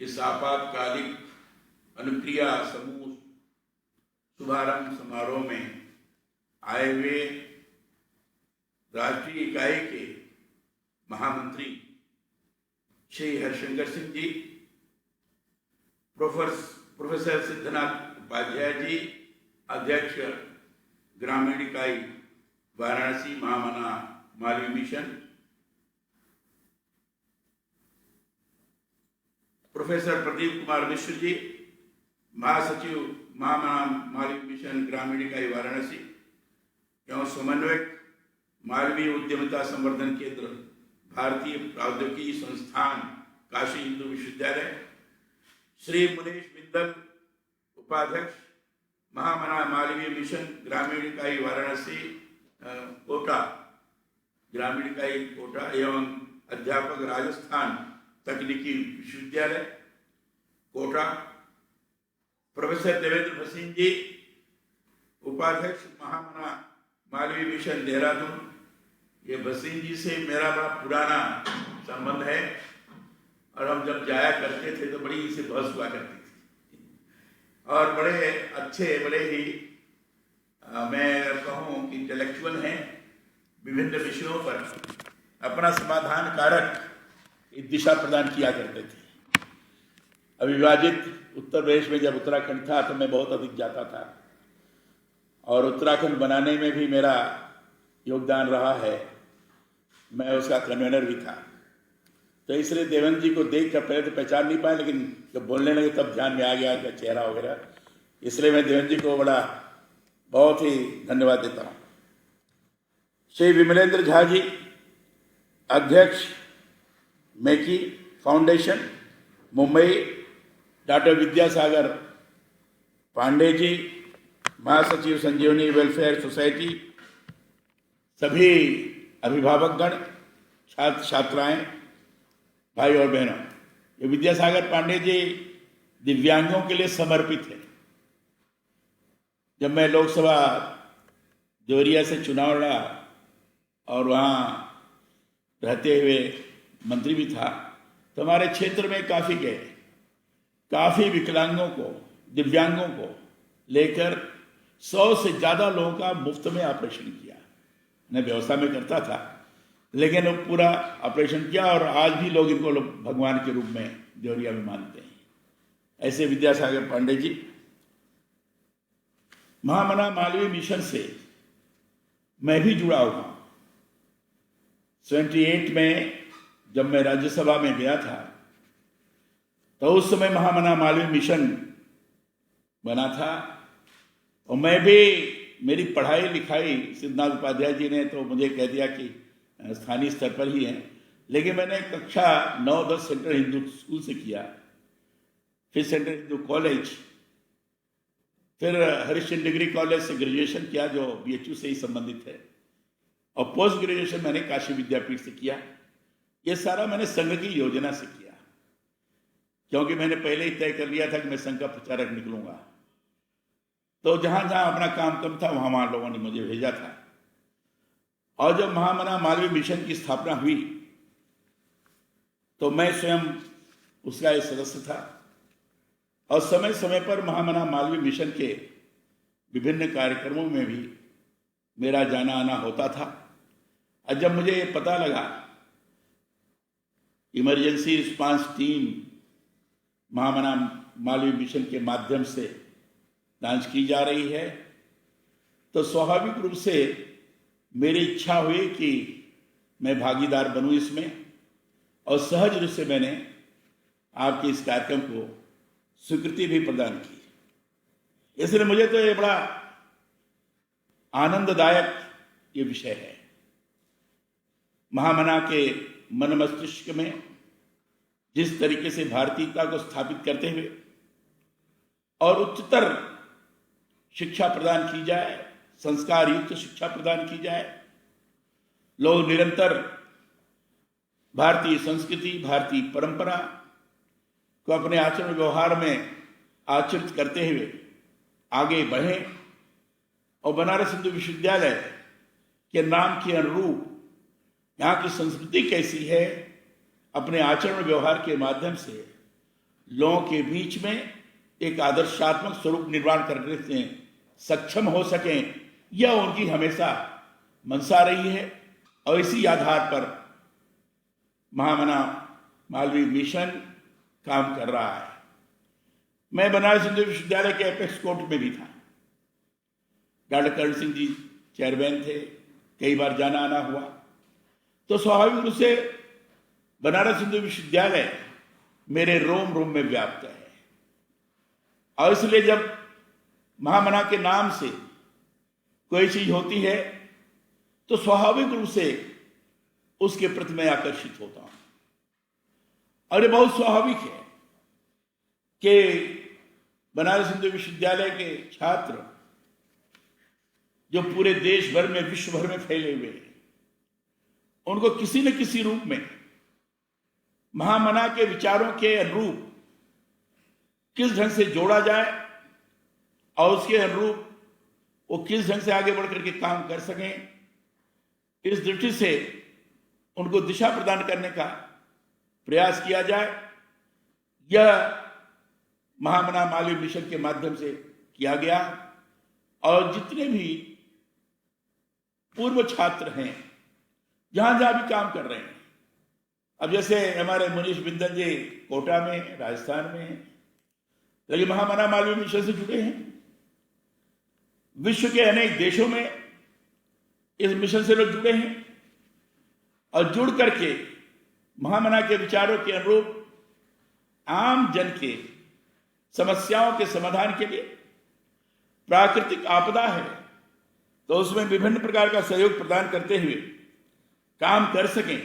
इस आपातकालिक अनुक्रिया समूह शुभारंभ समारोह में आए हुए राष्ट्रीय इकाई के महामंत्री श्री हरिशंकर सिंह जी, प्रोफेसर सिद्धनाथ उपाध्याय जी, अध्यक्ष ग्रामीण इकाई वाराणसी महामना मालवीय मिशन, प्रोफेसर प्रदीप कुमार मिश्र जी, महासचिव महामना मालवीय मिशन ग्रामीण इकाई वाराणसी एवं समन्वयक मालवीय उद्यमिता संवर्धन केंद्र भारतीय प्रौद्योगिकी संस्थान काशी हिंदू विश्वविद्यालय, श्री मुनीश बिंदल उपाध्यक्ष महामना मालवीय मिशन ग्रामीण इकाई वाराणसी कोटा, ग्रामीण इकाई कोटा एवं अध्यापक राजस्थान तकनीकी विश्वविद्यालय कोटा, प्रोफेसर देवेंद्र भसीन जी उपाध्यक्ष महामना मालवीय मिशन देहरादून। ये भसीन जी से मेरा बड़ा पुराना संबंध है और हम जब जाया करते थे तो बड़ी इसे बहस हुआ करती थी और बड़े अच्छे, बड़े ही मैं कहूँ कि इंटेलेक्चुअल हैं, विभिन्न विषयों पर अपना समाधान कारक दिशा प्रदान किया करते थे। अविभाजित उत्तर प्रदेश में जब उत्तराखंड था तो मैं बहुत अधिक जाता था और उत्तराखंड बनाने में भी मेरा योगदान रहा है, मैं उसका कन्वीनर भी था। तो इसलिए देवेंद्र जी को देख कर पहले तो पहचान नहीं पाए, लेकिन जब बोलने लगे तब ध्यान में आ गया क्या चेहरा वगैरह, इसलिए मैं देवेंद्र जी को बड़ा बहुत ही धन्यवाद देता हूँ। श्री विमलेंद्र झा जी अध्यक्ष मेकी फाउंडेशन मुंबई, डॉक्टर विद्यासागर पांडे जी महासचिव संजीवनी वेलफेयर सोसाइटी, सभी अभिभावकगण, छात्र छात्राएं, भाई और बहनों, ये विद्यासागर पांडे जी दिव्यांगों के लिए समर्पित है। जब मैं लोकसभा देवरिया से चुनाव लड़ा और वहाँ रहते हुए मंत्री भी था तो हमारे क्षेत्र में काफ़ी गए, काफ़ी विकलांगों को, दिव्यांगों को लेकर 100 से ज़्यादा लोगों का मुफ्त में ऑपरेशन किया। मैं व्यवस्था में करता था लेकिन वो पूरा ऑपरेशन किया और आज भी लोग इनको भगवान के रूप में देवरिया में मानते हैं। ऐसे विद्यासागर पांडे जी। महामना मालवीय मिशन से मैं भी जुड़ा हुआ हूँ। 78 में जब मैं राज्यसभा में गया था तो उस समय महामना मालवीय मिशन बना था और मैं भी, मेरी पढ़ाई लिखाई सिद्धनाथ उपाध्याय जी ने तो मुझे कह दिया कि स्थानीय स्तर पर ही है, लेकिन मैंने कक्षा 9-10 सेंट्रल हिंदू स्कूल से किया, फिर सेंट्रल हिंदू कॉलेज, फिर हरिश्चंद्र डिग्री कॉलेज से ग्रेजुएशन किया जो BHU से ही संबंधित है, और पोस्ट ग्रेजुएशन मैंने काशी विद्यापीठ से किया। ये सारा मैंने संघ की योजना से किया क्योंकि मैंने पहले ही तय कर लिया था कि मैं संघ का प्रचारक निकलूंगा। तो जहां जहां अपना काम कम था वहां वहां लोगों ने मुझे भेजा था और जब महामना मालवीय मिशन की स्थापना हुई तो मैं स्वयं उसका एक सदस्य था और समय समय पर महामना मालवीय मिशन के विभिन्न कार्यक्रमों में भी मेरा जाना आना होता था। और जब मुझे ये पता लगा इमरजेंसी रिस्पांस टीम महामना मालवीय मिशन के माध्यम से लॉन्च की जा रही है तो स्वाभाविक रूप से मेरी इच्छा हुई कि मैं भागीदार बनूं इसमें, और सहज रूप से मैंने आपके इस कार्यक्रम को स्वीकृति भी प्रदान की। इसलिए मुझे तो ये बड़ा आनंददायक ये विषय है। महामना के मन मस्तिष्क में जिस तरीके से भारतीयता को स्थापित करते हुए और उच्चतर शिक्षा प्रदान की जाए, संस्कार युक्त शिक्षा प्रदान की जाए, लोग निरंतर भारतीय संस्कृति, भारतीय परंपरा को अपने आचरण व्यवहार में आचरित करते हुए आगे बढ़ें और बनारस हिंदू विश्वविद्यालय के नाम के अनुरूप यहाँ की संस्कृति कैसी है, अपने आचरण व्यवहार के माध्यम से लोगों के बीच में एक आदर्शात्मक स्वरूप निर्माण करने से सक्षम हो सकें, यह उनकी हमेशा मंशा रही है। और इसी आधार पर महामना मालवीय मिशन काम कर रहा है। मैं बनारस हिंदू विश्वविद्यालय के एपेक्स कोर्ट में भी था। डॉक्टर कर्ण सिंह जी चेयरमैन थे, कई बार जाना आना हुआ। तो स्वाभाविक रूप से बनारस हिंदू विश्वविद्यालय मेरे रोम रोम में व्याप्त है। और इसलिए जब महामना के नाम से कोई चीज होती है तो स्वाभाविक रूप से उसके प्रति मैं आकर्षित होता हूं। और ये बहुत स्वाभाविक है कि बनारस हिंदू विश्वविद्यालय के छात्र जो पूरे देश भर में, विश्व भर में फैले हुए हैं, उनको किसी न किसी रूप में महामना के विचारों के अनुरूप किस ढंग से जोड़ा जाए और उसके अनुरूप वो किस ढंग से आगे बढ़ करके काम कर सकें, इस दृष्टि से उनको दिशा प्रदान करने का प्रयास किया जाए। यह महामना मालवीय मिशन के माध्यम से किया गया। और जितने भी पूर्व छात्र हैं, जहां जहां भी काम कर रहे हैं, अब जैसे हमारे मनीष बिंदल जी कोटा में, राजस्थान में हैं, लेकिन महामना मालवीय मिशन से जुड़े हैं। विश्व के अनेक देशों में इस मिशन से लोग जुड़े हैं और जुड़ करके महामना के विचारों के अनुरूप आम जन के समस्याओं के समाधान के लिए, प्राकृतिक आपदा है तो उसमें विभिन्न प्रकार का सहयोग प्रदान करते हुए काम कर सकें,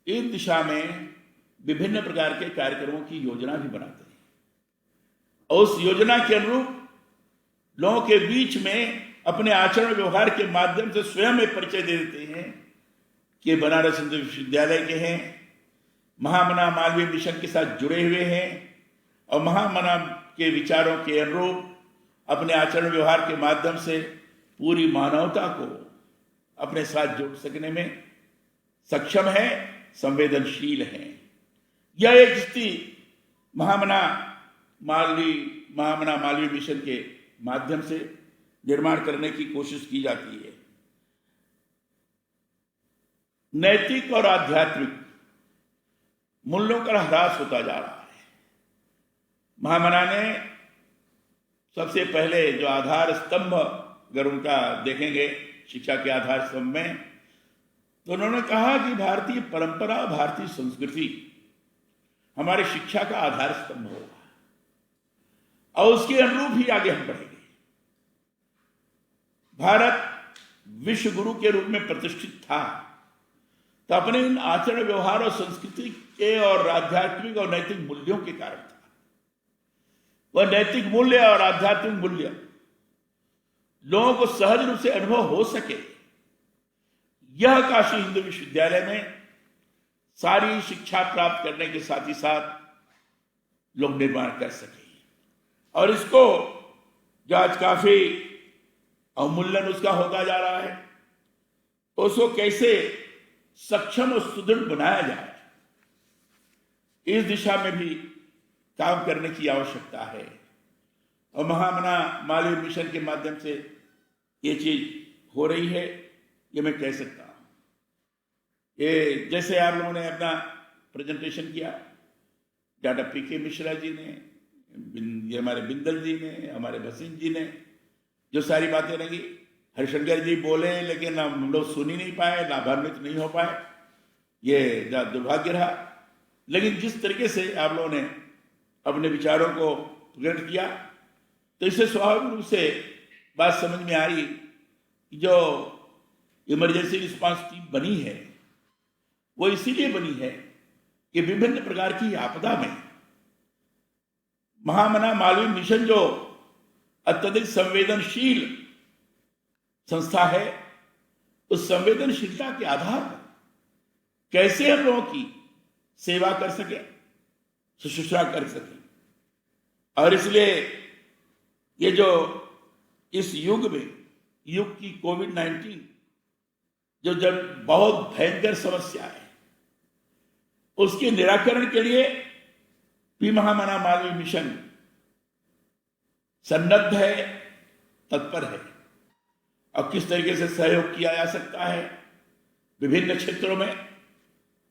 इस दिशा में विभिन्न प्रकार के कार्यक्रमों की योजना भी बनाते हैं। और उस योजना के अनुरूप लोगों के बीच में अपने आचरण व्यवहार के माध्यम से स्वयं में परिचय दे देते हैं कि बनारस हिंदू विश्वविद्यालय के हैं, महामना मालवीय मिशन के साथ जुड़े हुए हैं और महामना के विचारों के अनुरूप अपने आचरण व्यवहार के माध्यम से पूरी मानवता को अपने साथ जोड़ सकने में सक्षम है, संवेदनशील है। यह एक स्थिति महामना मालवीय मिशन के माध्यम से निर्माण करने की कोशिश की जाती है। नैतिक और आध्यात्मिक मूल्यों का ह्रास होता जा रहा है। महामना ने सबसे पहले जो आधार स्तंभ, अगर उनका देखेंगे शिक्षा के आधार स्तंभ में, तो उन्होंने कहा कि भारतीय परंपरा, भारतीय संस्कृति हमारे शिक्षा का आधार स्तंभ होगा और उसके अनुरूप ही आगे हम बढ़ेंगे। भारत विश्व गुरु के रूप में प्रतिष्ठित था, तो अपने इन आचरण व्यवहार और संस्कृति के और आध्यात्मिक और नैतिक मूल्यों के कारण था। वह नैतिक मूल्य और आध्यात्मिक मूल्य लोगों को सहज रूप से अनुभव हो सके, यह काशी हिंदू विश्वविद्यालय में सारी शिक्षा प्राप्त करने के साथ ही साथ लोग निर्माण कर सके। और इसको जो आज काफी अवमूल्यन उसका होता जा रहा है, तो उसको कैसे सक्षम और सुदृढ़ बनाया जाए, इस दिशा में भी काम करने की आवश्यकता है। और महामना मालवीय मिशन के माध्यम से ये चीज हो रही है, ये मैं कह सकता हूं। ये जैसे आप लोगों ने अपना प्रेजेंटेशन किया, डॉक्टर पीके मिश्रा जी ने, ये हमारे बिंदल जी ने, हमारे भसीन जी ने जो सारी बातें रही, हरिशंकर जी बोले लेकिन हम लोग सुन ही नहीं पाए, लाभान्वित नहीं हो पाए, ये दुर्भाग्य रहा। लेकिन जिस तरीके से आप लोगों ने अपने विचारों को प्रकट किया, तो इससे स्वाभाविक रूप से बात समझ में आ रही कि जो इमरजेंसी रिस्पांस टीम बनी है वो इसीलिए बनी है कि विभिन्न प्रकार की आपदा में महामना मालवीय मिशन जो अत्यधिक संवेदनशील संस्था है, उस संवेदनशीलता के आधार पर कैसे हम लोगों की सेवा कर सके, शुश्रूषा कर सके। और इसलिए ये जो इस युग की कोविड-19 जो जब बहुत भयंकर समस्या है, उसके निराकरण के लिए पी महामना मालवीय मिशन सन्नद्ध है, तत्पर है और किस तरीके से सहयोग किया जा सकता है विभिन्न क्षेत्रों में,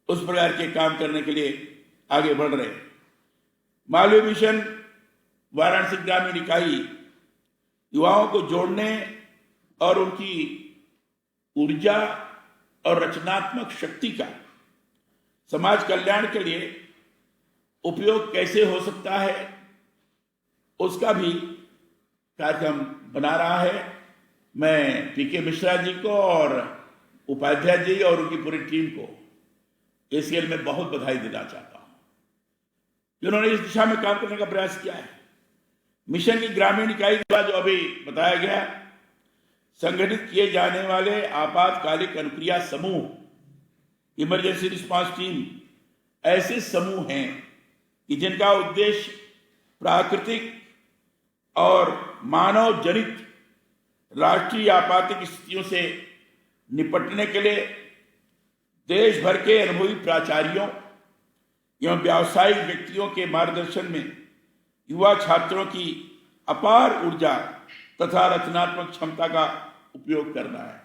उस प्रकार के काम करने के लिए आगे बढ़ रहे हैं। मालवीय मिशन वाराणसी ग्रामीण इकाई युवाओं को जोड़ने और उनकी ऊर्जा और रचनात्मक शक्ति का समाज कल्याण के लिए उपयोग कैसे हो सकता है, उसका भी कार्यक्रम बना रहा है। मैं पीके मिश्रा जी को और उपाध्याय जी और उनकी पूरी टीम को एसीएल में बहुत बधाई देना चाहता हूं, जिन्होंने इस दिशा में काम करने का प्रयास किया है। मिशन की ग्रामीण इकाई द्वारा जो अभी बताया गया, संगठित किए जाने वाले आपातकालिक अनुक्रिया समूह, इमरजेंसी रिस्पांस टीम, ऐसे समूह हैं कि जिनका उद्देश्य प्राकृतिक और मानव जनित राष्ट्रीय आपातिक स्थितियों से निपटने के लिए देश भर के अनुभवी प्राचार्यों एवं व्यावसायिक व्यक्तियों के मार्गदर्शन में युवा छात्रों की अपार ऊर्जा तथा रचनात्मक क्षमता का उपयोग करना है।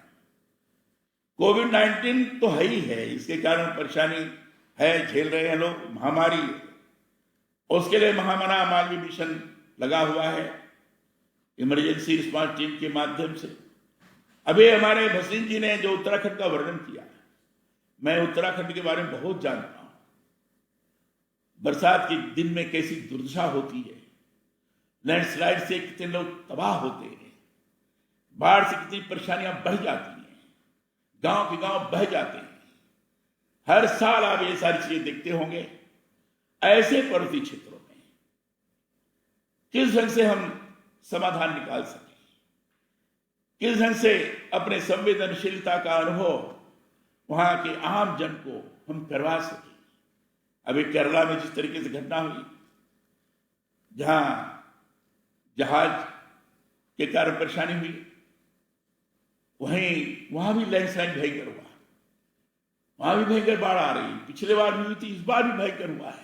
कोविड-19 तो है ही है, इसके कारण परेशानी है, झेल रहे हैं लोग, महामारी है। उसके लिए महामना मालवीय मिशन लगा हुआ है इमरजेंसी रिस्पांस टीम के माध्यम से। अभी हमारे भसीन जी ने जो उत्तराखंड का वर्णन किया, मैं उत्तराखंड के बारे में बहुत जानता हूं। बरसात के दिन में कैसी दुर्दशा होती है, लैंडस्लाइड से कितने लोग तबाह होते हैं, बाढ़ से कितनी परेशानियां बढ़ जाती हैं, गांव के गांव बह जाते हैं। हर साल आप ये सारी चीजें देखते होंगे। ऐसे पर्वतीय क्षेत्रों में किस ढंग से हम समाधान निकाल सकें, किस ढंग से अपने संवेदनशीलता का अनुभव वहां के आम जन को हम करवा सकें। अभी केरला में जिस तरीके से घटना हुई, जहां जहाज के कारण परेशानी हुई, वहां भी लैंडस्लाइड भयंकर हुआ, वहां भी भयंकर बाढ़ आ रही, पिछले बार भी हुई थी, इस बार भी भयंकर हुआ है।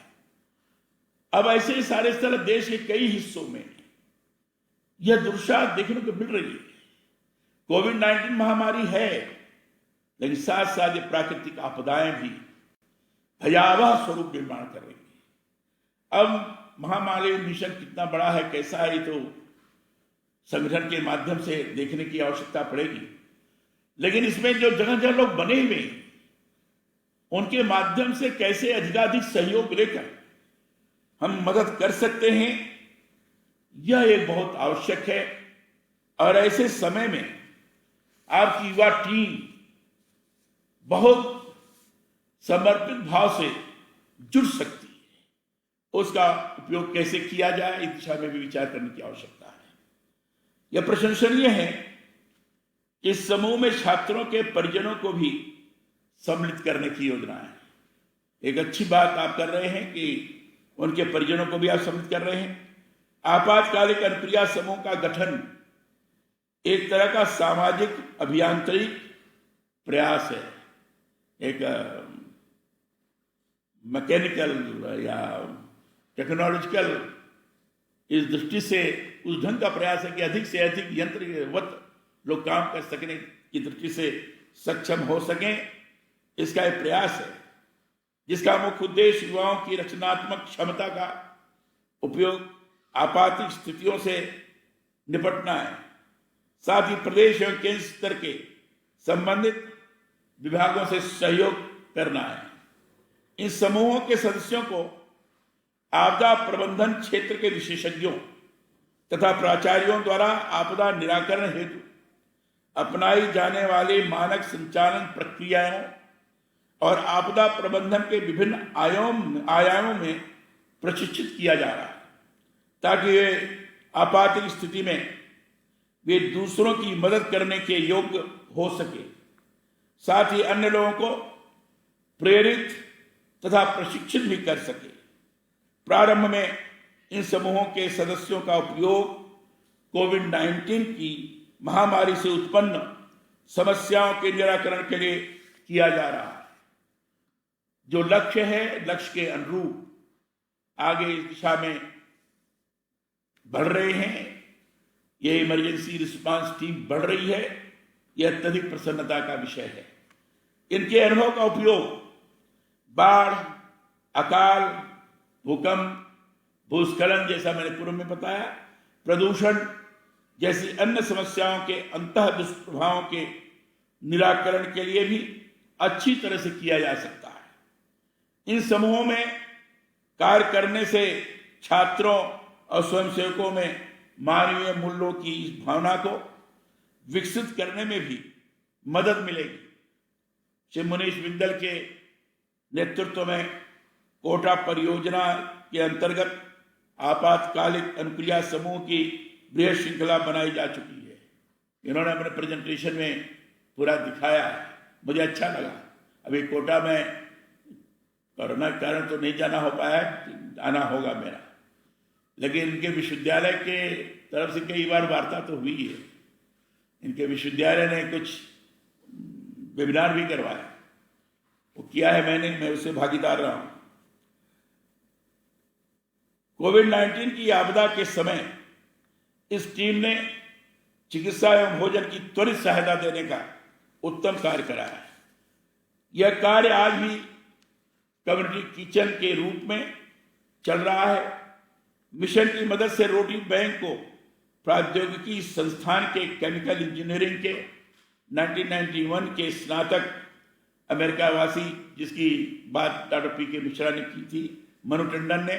अब ऐसे ही सारे तरह देश के कई हिस्सों में यह दुर्दशा देखने को मिल रही है। कोविड-19 महामारी है, लेकिन साथ साथ ये प्राकृतिक आपदाएं भी भयावह स्वरूप निर्माण कर रही है। अब महामारी मिशन कितना बड़ा है, कैसा है, ये तो संगठन के माध्यम से देखने की आवश्यकता पड़ेगी। लेकिन इसमें जो जगह जगह लोग बने हुए हैं, उनके माध्यम से कैसे अधिकाधिक सहयोग लेकर हम मदद कर सकते हैं, यह एक बहुत आवश्यक है। और ऐसे समय में आपकी युवा टीम बहुत समर्पित भाव से जुड़ सकती है। उसका उपयोग कैसे किया जाए, इस दिशा में भी विचार करने की आवश्यकता है। यह प्रशंसनीय है कि इस समूह में छात्रों के परिजनों को भी सम्मिलित करने की योजना है। एक अच्छी बात आप कर रहे हैं कि उनके परिजनों को भी आप सम्मिलित कर रहे हैं। आपातकालिक अनुक्रिया समूह का गठन एक तरह का सामाजिक अभियांत्रिक प्रयास है, एक मैकेनिकल या टेक्नोलॉजिकल, इस दृष्टि से उस ढंग का प्रयास है कि अधिक से अधिक यंत्रवत लोग काम कर सकने की दृष्टि से सक्षम हो सकें। इसका एक प्रयास है जिसका मुख्य उद्देश्य युवाओं की रचनात्मक क्षमता का उपयोग आपातिक स्थितियों से निपटना है। साथ ही प्रदेश एवं केंद्र स्तर के संबंधित विभागों से सहयोग करना है। इन समूहों के सदस्यों को आपदा प्रबंधन क्षेत्र के विशेषज्ञों तथा प्राचार्यों द्वारा आपदा निराकरण हेतु अपनाई जाने वाली मानक संचालन प्रक्रियाओं और आपदा प्रबंधन के विभिन्न आयामों में प्रशिक्षित किया जा रहा है, ताकि वे आपातिक स्थिति में वे दूसरों की मदद करने के योग्य हो सके। साथ ही अन्य लोगों को प्रेरित तथा प्रशिक्षित भी कर सके। प्रारंभ में इन समूहों के सदस्यों का उपयोग कोविड-19 की महामारी से उत्पन्न समस्याओं के निराकरण के लिए किया जा रहा है। जो लक्ष्य है, लक्ष्य के अनुरूप आगे इस दिशा में बढ़ रहे हैं, ये इमरजेंसी रिस्पांस टीम बढ़ रही है, यह अत्यधिक प्रसन्नता का विषय है। इनके अनुभव का उपयोग बाढ़, अकाल, भूकंप, भूस्खलन जैसा मैंने पूर्व में बताया, प्रदूषण जैसी अन्य समस्याओं के अंतः दुष्प्रभावों के निराकरण के लिए भी अच्छी तरह से किया जा सकता है। इन समूहों में कार्य करने से छात्रों और स्वयंसेवकों में मानवीय मूल्यों की इस भावना को विकसित करने में भी मदद मिलेगी। श्री मुनीश बिंदल के नेतृत्व में कोटा परियोजना के अंतर्गत आपातकालिक अनुक्रिया समूह की बृहद श्रृंखला बनाई जा चुकी है। इन्होंने अपने प्रेजेंटेशन में पूरा दिखाया, मुझे अच्छा लगा। अभी कोटा में कोरोना के कारण तो नहीं जाना हो पाया, आना होगा मेरा, लेकिन इनके विश्वविद्यालय के तरफ से कई बार वार्ता तो हुई है। इनके विश्वविद्यालय ने कुछ वेबिनार भी करवाया, वो किया है मैंने, मैं उससे भागीदार रहा हूं। कोविड-19 की आपदा के समय इस टीम ने चिकित्सा एवं भोजन की त्वरित सहायता देने का उत्तम कार्य करा है। यह कार्य आज भी कम्युनिटी किचन के रूप में चल रहा है। मिशन की मदद से रोटी बैंक को प्रौद्योगिकी संस्थान के केमिकल इंजीनियरिंग के 1991 के स्नातक अमेरिका वासी, जिसकी बात डॉक्टर पी.के. मिश्रा ने की थी, मनु टंडन ने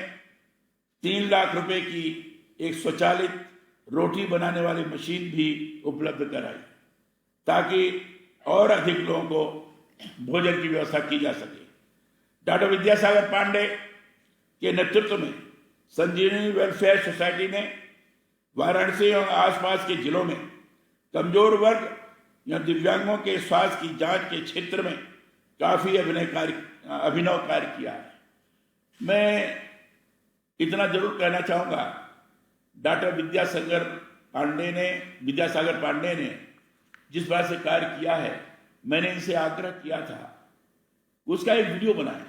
3 लाख रुपए की एक स्वचालित रोटी बनाने वाली मशीन भी उपलब्ध कराई, ताकि और अधिक लोगों को भोजन की व्यवस्था की जा सके। डॉक्टर विद्यासागर पांडे के नेतृत्व में संजीवनी वेलफेयर सोसाइटी ने वाराणसी एवं आसपास के जिलों में कमजोर वर्ग या दिव्यांगों के स्वास्थ्य की जांच के क्षेत्र में काफी अभिनव कार्य किया है। मैं इतना जरूर कहना चाहूंगा, डॉक्टर विद्यासागर पांडे ने जिस बात से कार्य किया है, मैंने इनसे आग्रह किया था, उसका एक वीडियो बनाया,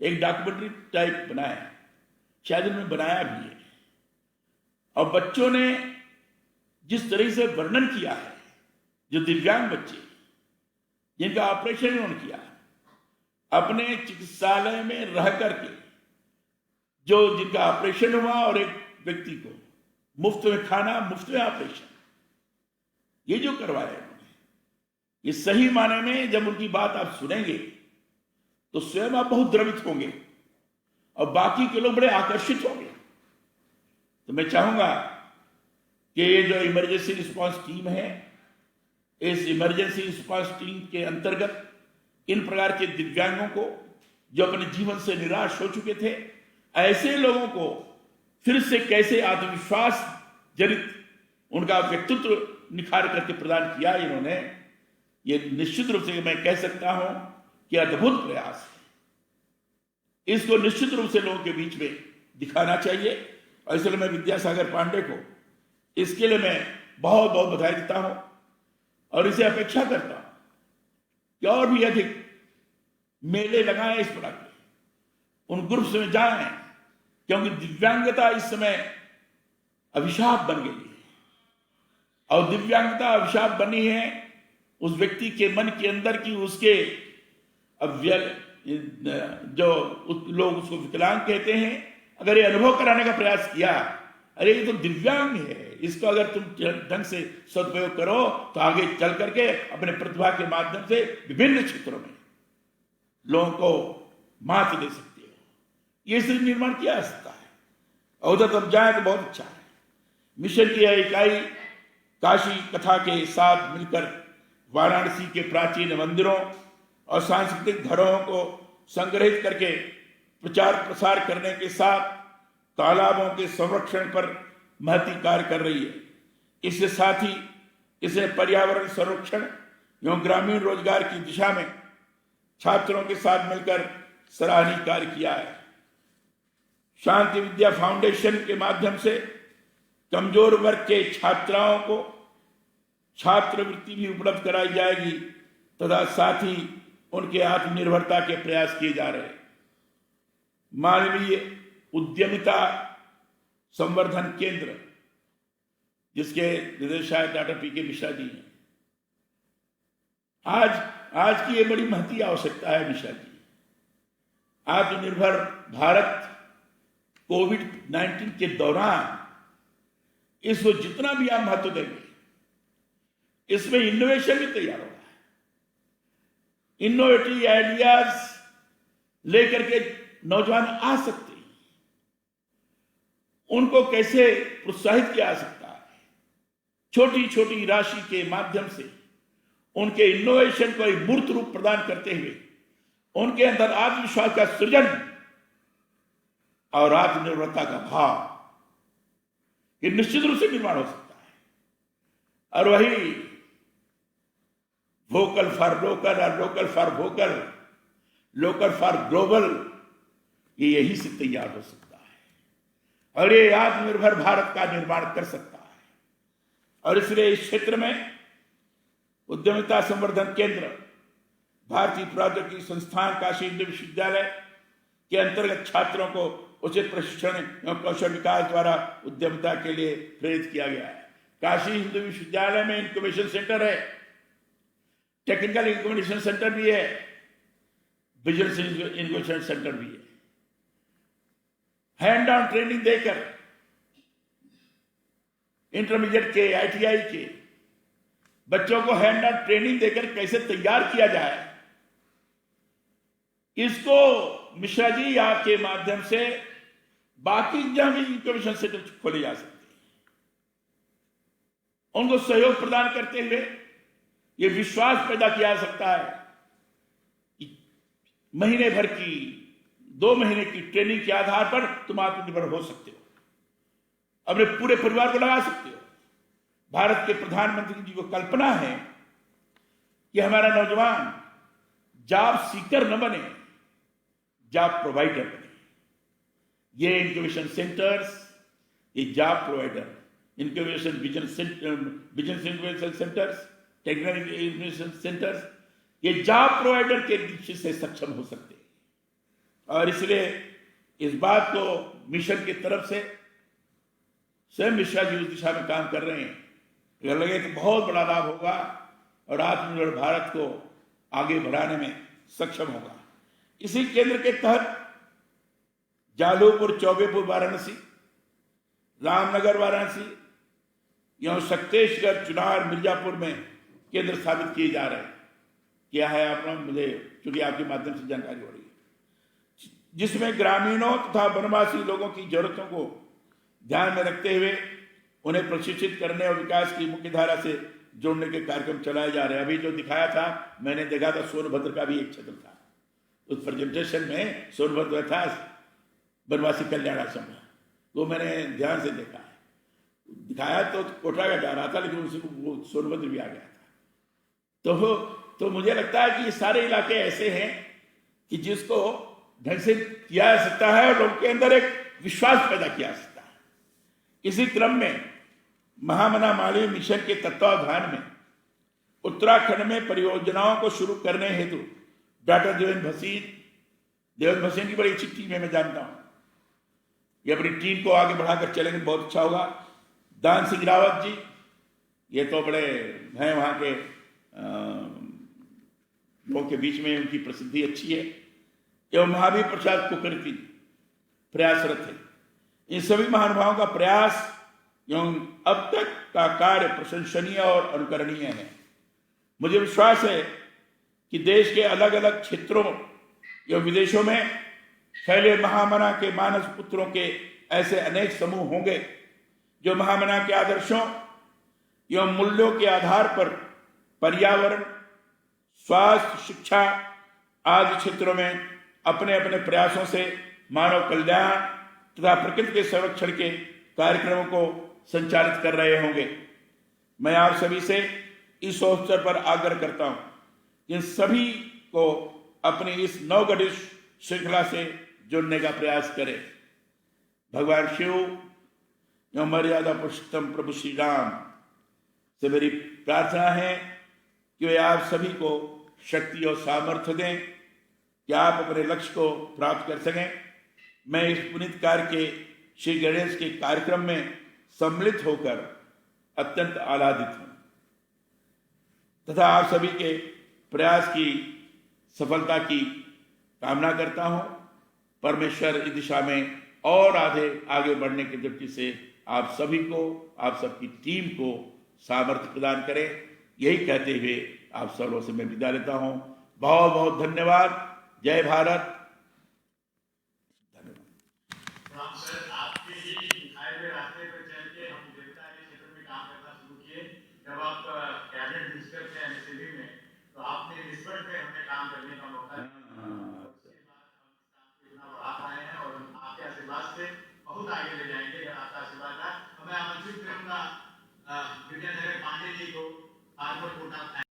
एक डॉक्यूमेंट्री टाइप बनाया, शायद उन्होंने बनाया भी है। और बच्चों ने जिस तरह से वर्णन किया है, जो दिव्यांग बच्चे जिनका ऑपरेशन उन्होंने किया, अपने चिकित्सालय में रह करके जो जिनका ऑपरेशन हुआ और एक व्यक्ति को मुफ्त में खाना, मुफ्त में ऑपरेशन, ये जो करवाया उन्होंने, ये सही माने में जब उनकी बात आप सुनेंगे तो स्वयं आप बहुत द्रवित होंगे और बाकी के लोग बड़े आकर्षित होंगे। तो मैं चाहूंगा कि ये जो इमरजेंसी रिस्पांस टीम है, इस इमरजेंसी रिस्पांस टीम के अंतर्गत इन प्रकार के दिव्यांगों को, जो अपने जीवन से निराश हो चुके थे, ऐसे लोगों को फिर से कैसे आत्मविश्वास जनित उनका व्यक्तित्व निखार करके प्रदान किया इन्होंने, ये निश्चित रूप से मैं कह सकता हूं कि अद्भुत प्रयास है। इसको निश्चित रूप से लोगों के बीच में दिखाना चाहिए, और इसलिए मैं विद्यासागर पांडे को इसके लिए मैं बहुत बहुत बधाई देता हूं और इसे अपेक्षा करता हूं कि और भी अधिक मेले लगाएं इस प्रकार के, उन ग्रुप्स में जाएं, क्योंकि दिव्यांगता इस समय अभिशाप बन गई है, और दिव्यांगता अभिशाप बनी है उस व्यक्ति के मन के अंदर की, उसके जो लोग उसको विकलांग कहते हैं, अगर ये अनुभव कराने का प्रयास किया, अरे ये तो दिव्यांग है, इसको अगर तुम ढंग से सदुपयोग करो तो आगे चल करके अपने प्रतिभा के माध्यम से विभिन्न क्षेत्रों में लोगों को मात दे सकते हो। ये सिर्फ निर्माण किया जा सकता है, और उधर तब जाए तो बहुत अच्छा है। मिशन की यह इकाई काशी कथा के साथ मिलकर वाराणसी के प्राचीन मंदिरों और सांस्कृतिक धरोहरों को संग्रहित करके प्रचार प्रसार करने के साथ तालाबों के संरक्षण पर महती कार्य कर रही है। इसके साथ ही इसे पर्यावरण संरक्षण एवं ग्रामीण रोजगार की दिशा में छात्रों के साथ मिलकर सराहनीय कार्य किया है। शांति विद्या फाउंडेशन के माध्यम से कमजोर वर्ग के छात्राओं को छात्रवृत्ति भी उपलब्ध कराई जाएगी, तथा साथ ही उनके आत्मनिर्भरता के प्रयास किए जा रहे हैं। मानवीय उद्यमिता संवर्धन केंद्र, जिसके निदेशक डॉक्टर पी के मिश्रा जी हैं। आज की ये बड़ी महती आवश्यकता है मिश्रा जी। आत्मनिर्भर भारत कोविड-19 के दौरान इसको जितना भी आप महत्व देंगे, इसमें इनोवेशन भी तैयार हो रहा है। इनोवेटिव आइडियाज लेकर के नौजवान आ सकते हैं, उनको कैसे प्रोत्साहित किया जा सकता है। छोटी छोटी राशि के माध्यम से उनके इनोवेशन को एक मूर्त रूप प्रदान करते हुए उनके अंदर आत्मविश्वास का सृजन और आत्मनिर्भरता का भाव, ये निश्चित रूप से निर्माण हो सकता है। और वही वोकल फॉर लोकल और local for vocal, local for global, ये यही से तैयार हो सकता है और ये आत्मनिर्भर भारत का निर्माण कर सकता है। और इसलिए इस क्षेत्र में उद्यमिता संवर्धन केंद्र, भारतीय प्रौद्योगिकी संस्थान काशी हिंदू विश्वविद्यालय के अंतर्गत छात्रों को उचित प्रशिक्षण एवं कौशल विकास द्वारा उद्यमिता के लिए प्रेरित किया गया है। काशी हिंदू विश्वविद्यालय में इंक्यूबेशन सेंटर है, टेक्निकल इंक्यूबेशन सेंटर भी है, बिजनेस इंक्यूबेशन सेंटर भी है। हैंड ऑन ट्रेनिंग देकर इंटरमीडिएट के, ITI के बच्चों को हैंड ऑन ट्रेनिंग देकर कैसे तैयार किया जाए, इसको मिश्रा जी आपके माध्यम से बाकी जहां भी इंक्यूबेशन सेंटर खोले जा सकते हैं, उनको सहयोग प्रदान करते हुए यह विश्वास पैदा किया जा सकता है कि महीने भर की, 2 महीने की ट्रेनिंग के आधार पर तुम आत्मनिर्भर हो सकते हो, अपने पूरे परिवार को लगा सकते हो। भारत के प्रधानमंत्री जी को कल्पना है कि हमारा नौजवान जॉब सीकर न बने, जॉब प्रोवाइडर बने। ये इंक्यूबेशन सेंटर्स, ये job provider, incubation business incubation centres, technical incubation centres, ये जॉब प्रोवाइडर के दृष्टि से सक्षम हो सकते हैं। और इसलिए इस बात को मिशन की तरफ से स्वयं मिश्रा जी उस दिशा में काम कर रहे हैं। अगर लगे तो बहुत बड़ा लाभ होगा और आत्मनिर्भर भारत को आगे बढ़ाने में सक्षम होगा। इसी केंद्र के तहत जालौपुर, चौबेपुर वाराणसी, रामनगर वाराणसी एवं शक्तेश्वर, चुनार, मिर्जापुर में केंद्र स्थापित किए जा रहे हैं। क्या है आप लोग, मुझे चूंकि आपके माध्यम से जानकारी हो रही है, जिसमें ग्रामीणों तथा वनवासी लोगों की जरूरतों को ध्यान में रखते हुए उन्हें प्रशिक्षित करने और विकास की मुख्य धारा से जोड़ने के कार्यक्रम चलाए जा रहे हैं। अभी जो दिखाया था, मैंने देखा था, सोनभद्र का भी एक क्षेत्र था, उस प्रेजेंटेशन में सोनभद्र था, वनवासी कल्याण आश्रम, वो मैंने ध्यान से देखा है। दिखाया तो कोटा का जा रहा था, लेकिन उसी को सोनभद्र भी आ गया था। तो मुझे लगता है कि ये सारे इलाके ऐसे हैं कि जिसको ढंग से किया जा सकता है और लोगों के अंदर एक विश्वास पैदा किया जा सकता है। इसी क्रम में महामना मालवीय मिशन के तत्वावधान में उत्तराखंड में परियोजनाओं को शुरू करने हेतु डॉक्टर देवेंद्र भसीन की बड़ी अच्छी टीम है, मैं जानता हूं। ये अपनी टीम को आगे बढ़ाकर चलेंगे, बहुत अच्छा होगा। दान सिंह रावत जी, ये तो बड़े हैं, वहां के लोगों के बीच में उनकी प्रसिद्धि अच्छी है। एवं महावीर प्रसाद कुकरेती प्रयासरत है। इन सभी महानुभावों का प्रयास एवं अब तक का कार्य प्रशंसनीय और अनुकरणीय है। मुझे विश्वास है कि देश के अलग अलग क्षेत्रों एवं विदेशों में फैले महामना के मानस पुत्रों के ऐसे अनेक समूह होंगे जो महामना के आदर्शों एवं मूल्यों के आधार पर पर्यावरण, स्वास्थ्य, शिक्षा आदि क्षेत्रों में अपने अपने प्रयासों से मानव कल्याण तथा प्रकृति के संरक्षण के कार्यक्रमों को संचालित कर रहे होंगे। मैं आप सभी से इस अवसर पर आग्रह करता हूं, इन सभी को अपनी इस नवगठित श्रृंखला से जुड़ने का प्रयास करें। भगवान शिव एवं मर्यादा पुरुषोत्तम प्रभु श्री राम से मेरी प्रार्थना है कि वे आप सभी को शक्ति और सामर्थ्य दें कि आप अपने लक्ष्य को प्राप्त कर सकें। मैं इस पुनीत कार्य के श्री गणेश के कार्यक्रम में सम्मिलित होकर अत्यंत आह्लादित हूं तथा आप सभी के प्रयास की सफलता की कामना करता हूं। परमेश्वर इस दिशा में और आगे बढ़ने की दृष्टि से आप सभी को, आप सबकी टीम को सामर्थ्य प्रदान करें। यही कहते हुए आप सर्वों से मैं विदा लेता हूं। बहुत बहुत धन्यवाद। जय भारत। राम सर, आपके ही दिखाए हुए रास्ते पर चल के हम देवता के क्षेत्र में काम करना शुरू किए। जब आप कैबिनेट मिनिस्टर थे एमएसएमई में, तो आपने रिश्वत में हमें काम करने का मौका